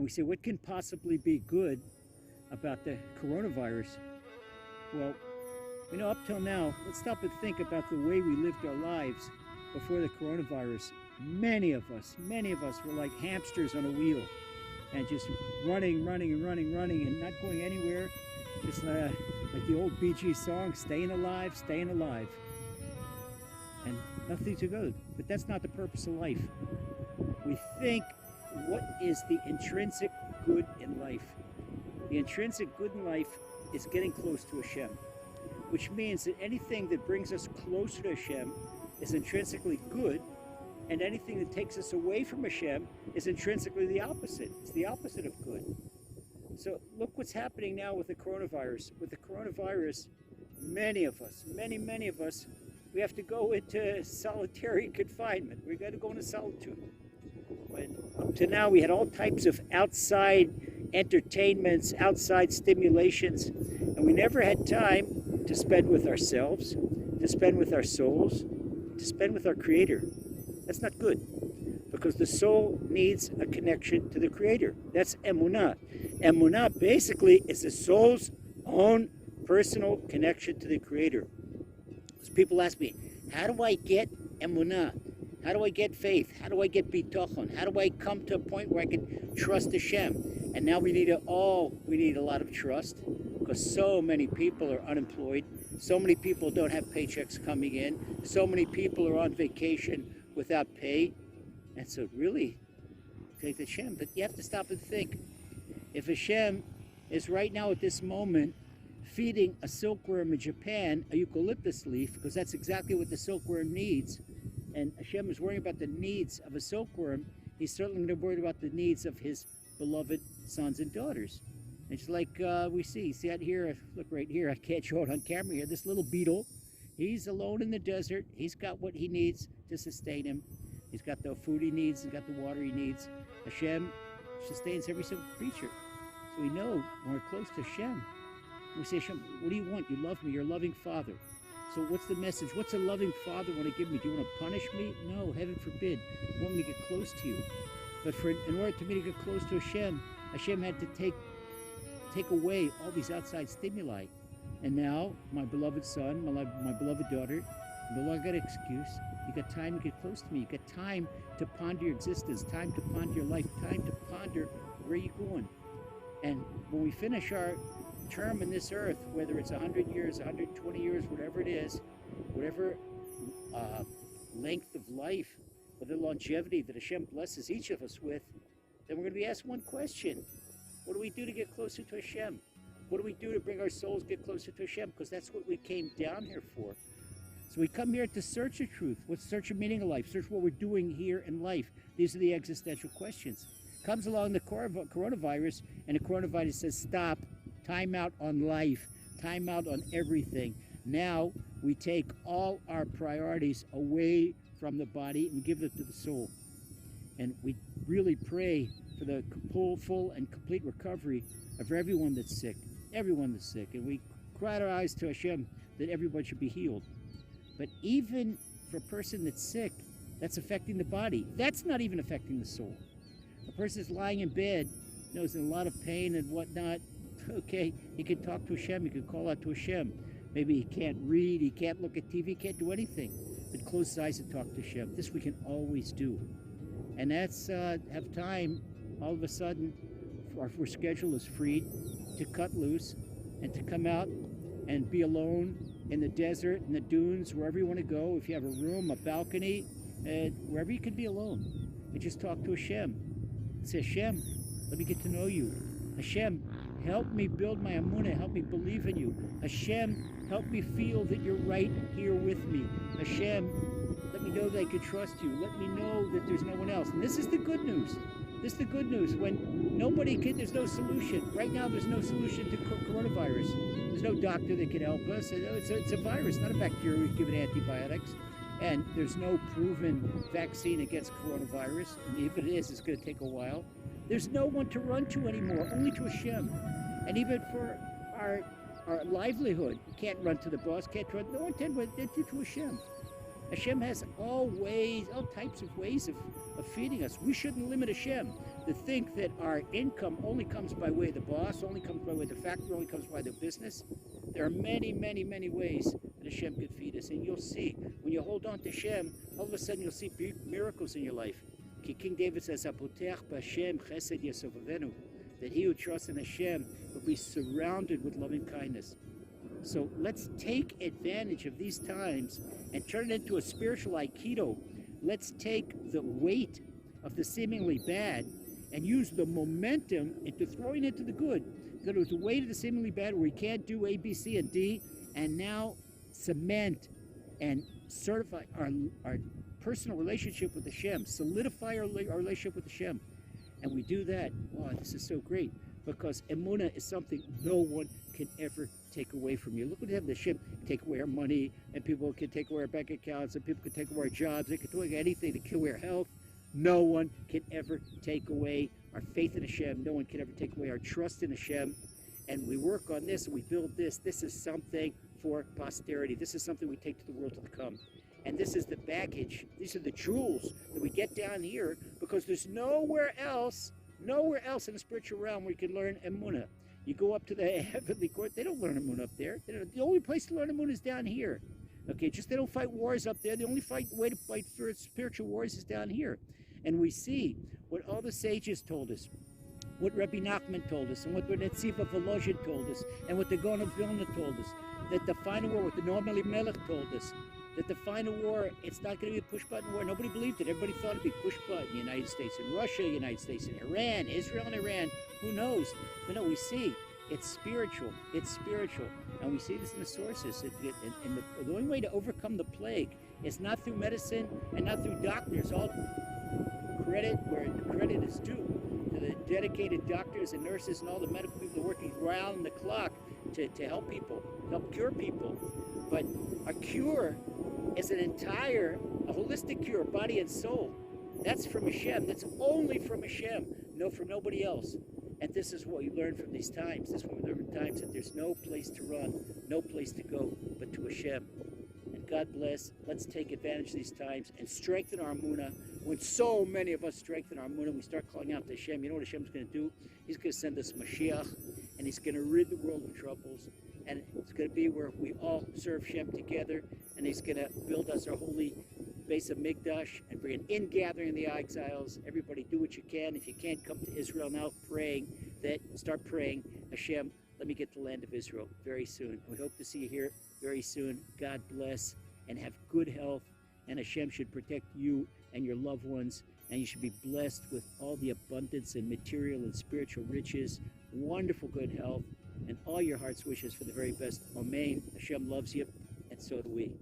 And we say, what can possibly be good about the coronavirus? Well, up till now, let's stop and think about the way we lived our lives before the coronavirus. Many of us were like hamsters on a wheel and just running and not going anywhere. Just like the old Bee Gees song, staying alive. And nothing too good. But that's not the purpose of life. We think, what is the intrinsic good in life? The intrinsic good in life is getting close to Hashem, which means that anything that brings us closer to Hashem is intrinsically good, and anything that takes us away from Hashem is intrinsically the opposite. It's the opposite of good. So look what's happening now with the coronavirus. With the coronavirus, many of us, we have to go into solitary confinement. We've got to go into solitude. When up to now we had all types of outside entertainments, outside stimulations, and we never had time to spend with ourselves, to spend with our souls, to spend with our Creator. That's not good, because the soul needs a connection to the Creator. That's Emuna. Emuna basically is the soul's own personal connection to the Creator. So people ask me, how do I get Emuna? How do I get faith? How do I get bitachon? How do I come to a point where I can trust Hashem? And now we need a lot of trust, because so many people are unemployed. So many people don't have paychecks coming in. So many people are on vacation without pay. And so really, take Hashem. But you have to stop and think. If Hashem is right now at this moment feeding a silkworm in Japan a eucalyptus leaf, because that's exactly what the silkworm needs, and Hashem is worrying about the needs of a silkworm, he's certainly going to worry about the needs of his beloved sons and daughters. It's like we see out here, look right here, I can't show it on camera here, this little beetle, he's alone in the desert, he's got what he needs to sustain him. He's got the food he needs, he's got the water he needs. Hashem sustains every single creature. So we know when we're close to Hashem, we say, Hashem, what do you want? You love me, you're a loving Father. So what's the message? What's a loving Father want to give me? Do you want to punish me? No, heaven forbid. You want me to get close to you. But in order for me to get close to Hashem, Hashem had to take away all these outside stimuli. And now, my beloved son, my beloved daughter, no longer got an excuse. You got time to get close to me. You got time to ponder your existence, time to ponder your life, time to ponder where you're going. And when we finish our term in this earth, whether it's 100 years, 120 years, whatever it is, whatever length of life, whatever longevity that Hashem blesses each of us with, then we're going to be asked one question. What do we do to get closer to Hashem? What do we do to bring our souls get closer to Hashem? Because that's what we came down here for. So we come here to search the truth. What's search the meaning of life? Search what we're doing here in life. These are the existential questions. Comes along the coronavirus, and the coronavirus says, stop. Time out on life, time out on everything. Now we take all our priorities away from the body and give it to the soul. And we really pray for the full and complete recovery of everyone that's sick. And we cry our eyes to Hashem that everyone should be healed. But even for a person that's sick, that's affecting the body. That's not even affecting the soul. A person is lying in bed, knows in a lot of pain and whatnot. Okay, he can talk to Hashem, he can call out to Hashem. Maybe he can't read, he can't look at TV, he can't do anything, but close his eyes and talk to Hashem. This we can always do. And that's have time, all of a sudden, our schedule is freed to cut loose and to come out and be alone in the desert, in the dunes, wherever you want to go. If you have a room, a balcony, wherever you can be alone, and just talk to Hashem. Say, Hashem, let me get to know you. Hashem, help me build my Emuna. Help me believe in you. Hashem, help me feel that you're right here with me. Hashem, let me know that I can trust you. Let me know that there's no one else. And this is the good news. This is the good news. When there's no solution. Right now, there's no solution to coronavirus. There's no doctor that can help us. It's a virus, not a bacteria. We give it antibiotics. And there's no proven vaccine against coronavirus. And if it is, it's going to take a while. There's no one to run to anymore, only to Hashem. And even for our livelihood, you can't run to the boss, can't run, no one can run to Hashem. Hashem has all types of ways of feeding us. We shouldn't limit Hashem to think that our income only comes by way of the boss, only comes by way of the factory, only comes by the business. There are many, many, many ways that Hashem could feed us. And you'll see, when you hold on to Hashem, all of a sudden you'll see miracles in your life. King David says, "Apotech b'Hashem chesed yasovavenu," that he who trusts in Hashem will be surrounded with loving kindness. So let's take advantage of these times and turn it into a spiritual Aikido. Let's take the weight of the seemingly bad and use the momentum into throwing it to the good. Go to the weight of the seemingly bad where we can't do A, B, C, and D, and now cement and certify our personal relationship with Hashem, solidify our relationship with Hashem. And we do that. Wow, this is so great, because Emuna is something no one can ever take away from you. Look what happened to Shem. Take away our money, and people can take away our bank accounts, and people can take away our jobs. They can take anything to kill our health. No one can ever take away our faith in Hashem. No one can ever take away our trust in Hashem. And we work on this, and we build this. This is something for posterity. This is something we take to the world to come. And this is the baggage. These are the jewels that we get down here, because there's nowhere else in the spiritual realm where you can learn Emuna. You go up to the heavenly court, they don't learn Emuna up there. The only place to learn Emuna is down here. Okay, just they don't fight wars up there. The only way to fight for spiritual wars is down here. And we see what all the sages told us, what Rabbi Nachman told us, and what the Netziva Volozhin told us, and what the Gaon of Vilna told us, that the final war, what the Noam Elimelech told us, that the final war, it's not going to be a push-button war. Nobody believed it. Everybody thought it'd be push-button. The United States and Russia, United States and Iran, Israel and Iran, who knows? But no, we see it's spiritual. It's spiritual. And we see this in the sources. And the only way to overcome the plague is not through medicine and not through doctors. All credit where credit is due to the dedicated doctors and nurses and all the medical people working round the clock to help people, help cure people. But a cure is a holistic cure, body and soul. That's from Hashem. That's only from Hashem. No, from nobody else. And this is what we learn from these times. This is what we learn from times, that there's no place to run, no place to go but to Hashem. And God bless. Let's take advantage of these times and strengthen our Emuna. When so many of us strengthen our Emuna, we start calling out to Hashem. You know what Hashem's going to do? He's going to send us Mashiach, and He's going to rid the world of troubles. And it's going to be where we all serve Shem together, and He's going to build us our holy base of Mikdash and bring an in-gathering of the exiles. Everybody do what you can. If you can't come to Israel now, start praying, Hashem, let me get to the land of Israel very soon. We hope to see you here very soon. God bless, and have good health, and Hashem should protect you and your loved ones, and you should be blessed with all the abundance and material and spiritual riches, wonderful good health, and all your heart's wishes for the very best. Amen. Hashem loves you, and so do we.